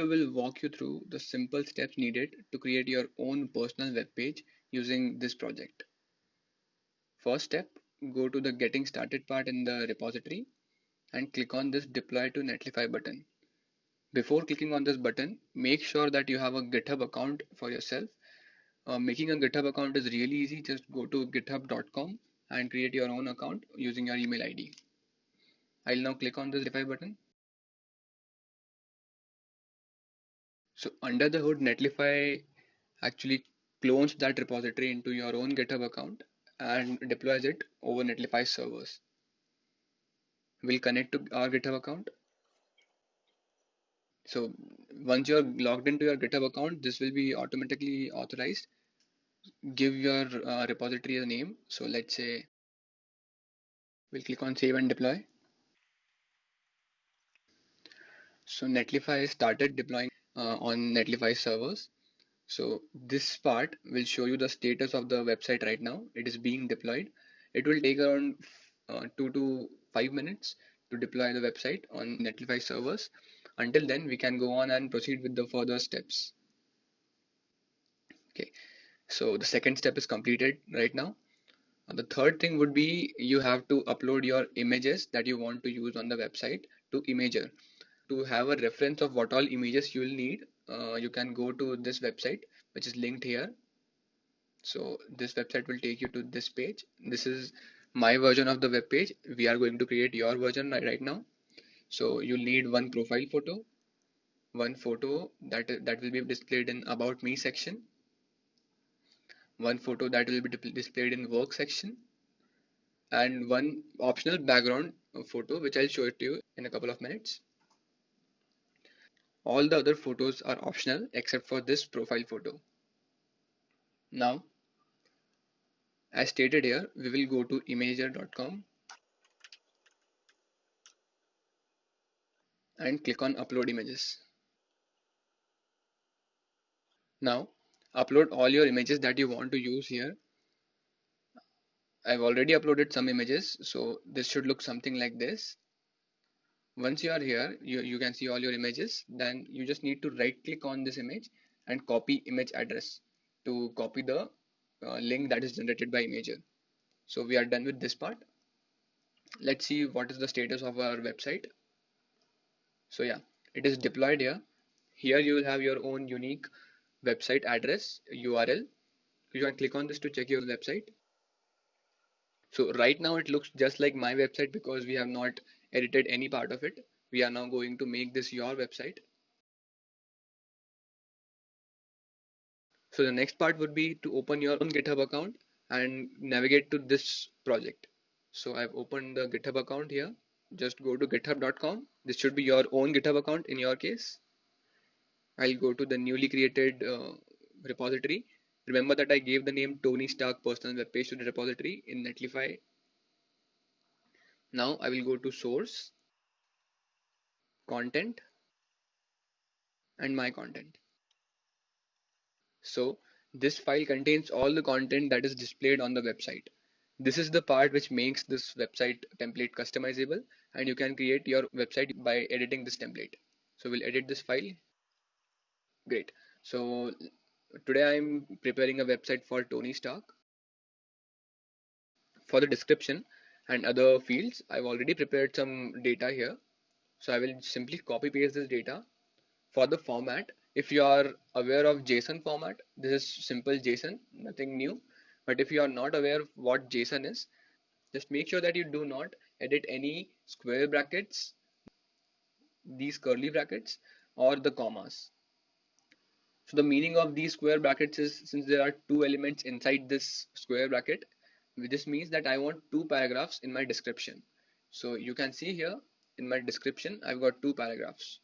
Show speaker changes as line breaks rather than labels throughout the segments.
will walk you through the simple steps needed to create your own personal web page using this project. First step, go to the Getting Started part in the repository and click on this Deploy to Netlify button. Before clicking on this button, make sure that you have a GitHub account for yourself. Making a GitHub account is really easy. Just go to github.com and create your own account using your email ID. I'll now click on this Netlify button. So under the hood, Netlify actually clones that repository into your own GitHub account and deploys it over Netlify servers. We'll connect to our GitHub account. So once you're logged into your GitHub account, this will be automatically authorized. Give your repository a name. So let's say we'll click on Save and Deploy. So Netlify started deploying on Netlify servers. So this part will show you the status of the website right now. It is being deployed. It will take around 2 to 5 minutes to deploy the website on Netlify servers. Until then, we can go on and proceed with the further steps. Okay, so the second step is completed right now. The third thing would be you have to upload your images that you want to use on the website to Imager. To have a reference of what all images you will need, you can go to this website, which is linked here. So this website will take you to this page. This is my version of the web page. We are going to create your version right now. So you'll need one profile photo, one photo that will be displayed in About Me section, one photo that will be displayed in Work section, and one optional background photo which I'll show it to you in a couple of minutes. All the other photos are optional except for this profile photo. Now, as stated here, we will go to imager.com and click on Upload Images. Now, upload all your images that you want to use here. I've already uploaded some images, so this should look something like this. Once you are here, you can see all your images. Then you just need to right click on this image and copy image address to copy the link that is generated by Imager. So we are done with this part. Let's see what is the status of our website. So yeah, it is deployed here. Here you will have your own unique website address URL. You can click on this to check your website. So right now it looks just like my website because we have not edited any part of it. We are now going to make this your website. So the next part would be to open your own GitHub account and navigate to this project. So I've opened the GitHub account here. Just go to github.com. This should be your own GitHub account in your case. I'll go to the newly created repository. Remember that I gave the name Tony Stark personal web page to the repository in Netlify. Now I will go to source, content, and my content. So this file contains all the content that is displayed on the website. This is the part which makes this website template customizable, and you can create your website by editing this template. So we'll edit this file. Great. So today I'm preparing a website for Tony Stark. For the description and other fields, I've already prepared some data here. So I will simply copy paste this data. For the format, if you are aware of JSON format, this is simple JSON, nothing new. But if you are not aware of what JSON is, just make sure that you do not edit any square brackets, these curly brackets, or the commas. So the meaning of these square brackets is, since there are two elements inside this square bracket, this means that I want two paragraphs in my description. So you can see here in my description, I've got two paragraphs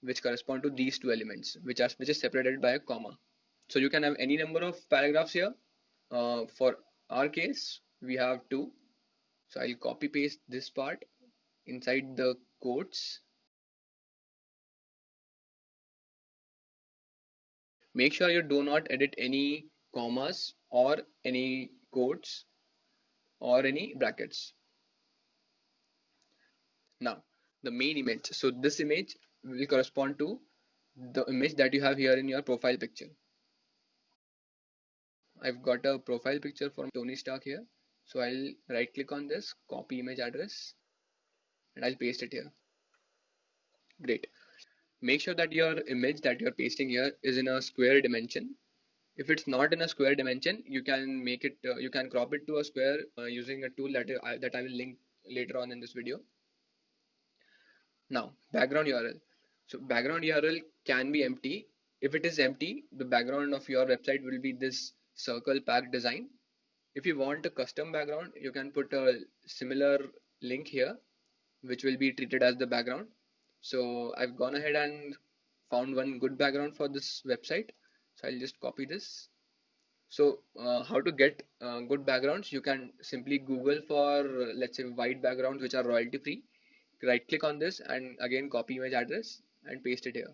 which correspond to these two elements, which is separated by a comma. So you can have any number of paragraphs here. For our case, we have two. So I'll copy paste this part inside the quotes. Make sure you do not edit any commas or any quotes or any brackets. Now the main image. So this image will correspond to the image that you have here in your profile picture. I've got a profile picture for Tony Stark here. So I'll right click on this, copy image address, and I'll paste it here. Great. Make sure that your image that you're pasting here is in a square dimension. If it's not in a square dimension, you can make it, you can crop it to a square using a tool that I will link later on in this video. Now, background URL. So background URL can be empty. If it is empty, the background of your website will be this circle pack design. If you want a custom background, you can put a similar link here, which will be treated as the background. So I've gone ahead and found one good background for this website. So I'll just copy this. So how to get good backgrounds? You can simply Google for let's say white backgrounds which are royalty free. Right click on this and again copy image address and paste it here.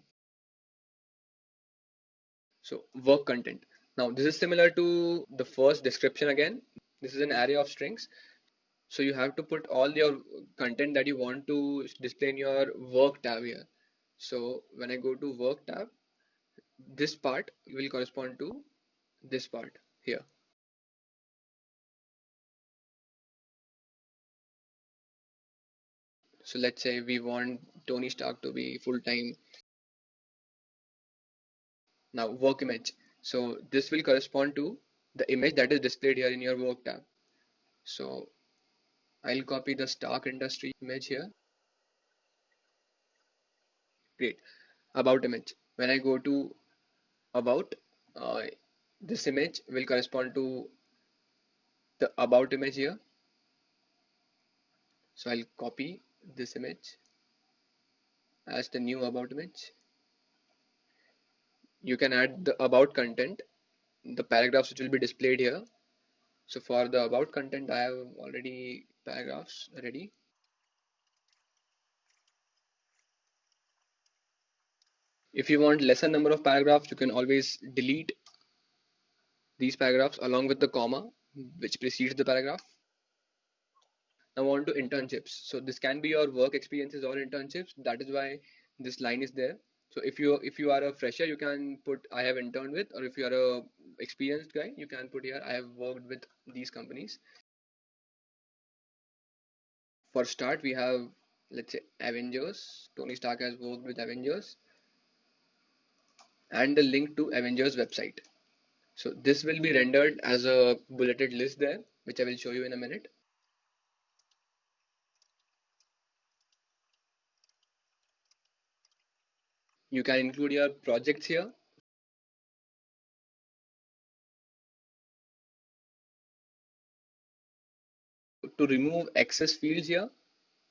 So work content. Now this is similar to the first description again. This is an array of strings. So you have to put all your content that you want to display in your work tab here. So when I go to work tab, this part will correspond to this part here. So let's say we want Tony Stark to be full-time. Now work image. So this will correspond to the image that is displayed here in your work tab. So I'll copy the Stark Industry image here. Great. About image. When I go to about, uh, this image will correspond to the about image here. So I'll copy this image as the new about image. You can add the about content, the paragraphs which will be displayed here. So for the about content, I have already paragraphs ready. If you want lesser number of paragraphs, you can always delete these paragraphs along with the comma which precedes the paragraph. Now on to internships. So this can be your work experiences or internships. That is why this line is there. So if you are a fresher, you can put I have interned with, or if you are a experienced guy, you can put here I have worked with these companies. For start, we have let's say Avengers. Tony Stark has worked with Avengers, and the link to Avengers website. So this will be rendered as a bulleted list there, which I will show you in a minute. You can include your projects here. To remove excess fields here,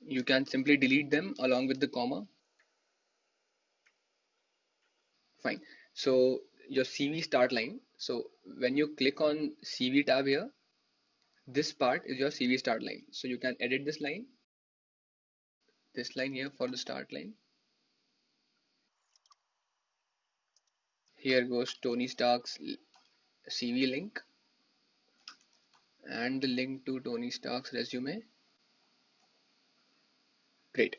you can simply delete them along with the comma. Fine. So your CV start line. So when you click on CV tab here, this part is your CV start line. So you can edit this line here for the start line. Here goes Tony Stark's CV link and the link to Tony Stark's resume. Great.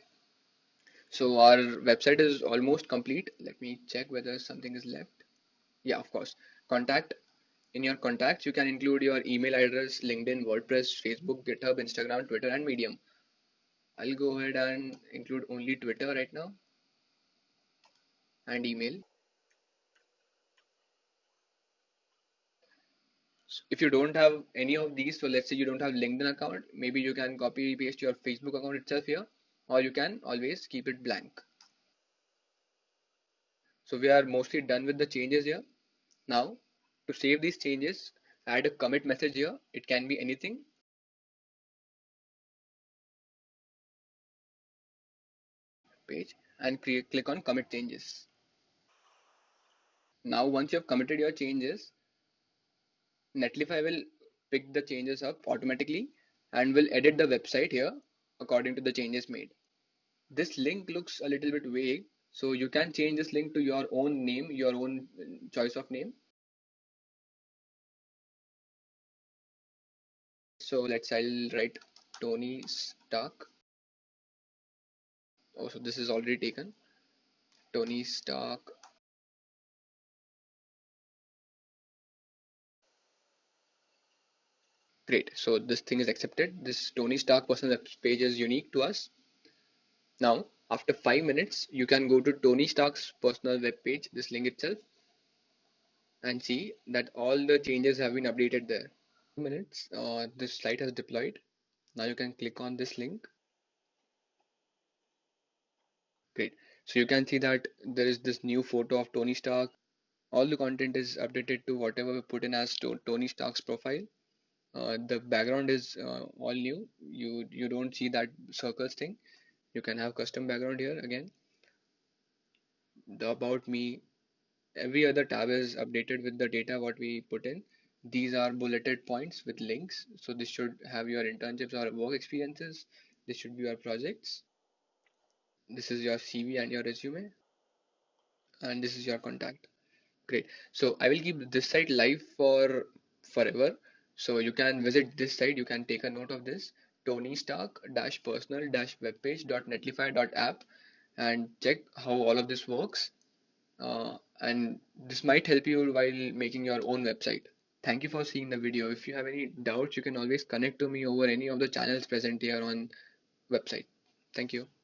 So our website is almost complete. Let me check whether something is left. Yeah, of course. Contact. In your contacts, you can include your email address, LinkedIn, WordPress, Facebook, GitHub, Instagram, Twitter, and Medium. I'll go ahead and include only Twitter right now and email. So if you don't have any of these, so let's say you don't have LinkedIn account, maybe you can copy paste your Facebook account itself here, or you can always keep it blank. So we are mostly done with the changes here. Now, to save these changes, add a commit message here. It can be anything. Page and click on commit changes. Now, once you have committed your changes, Netlify will pick the changes up automatically and will edit the website here according to the changes made. This link looks a little bit vague, so you can change this link to your own name, your own choice of name. So I'll write Tony Stark. Oh, so this is already taken. Tony Stark Great. So this thing is accepted. This Tony Stark personal web page is unique to us. Now, after 5 minutes, you can go to Tony Stark's personal web page, this link itself, and see that all the changes have been updated there. 2 minutes, this site has deployed. Now you can click on this link. Great. So you can see that there is this new photo of Tony Stark. All the content is updated to whatever we put in as Tony Stark's profile. The background is all new. You don't see that circles thing. You can have custom background here again. The about me, every other tab is updated with the data what we put in. These are bulleted points with links. So this should have your internships or work experiences. This should be your projects. This is your CV and your resume, and this is your contact. Great. So I will keep this site live for forever. So you can visit this site. You can take a note of this. Tony Stark personal webpage.netlify.app and check how all of this works. And this might help you while making your own website. Thank you for seeing the video. If you have any doubts, you can always connect to me over any of the channels present here on website. Thank you.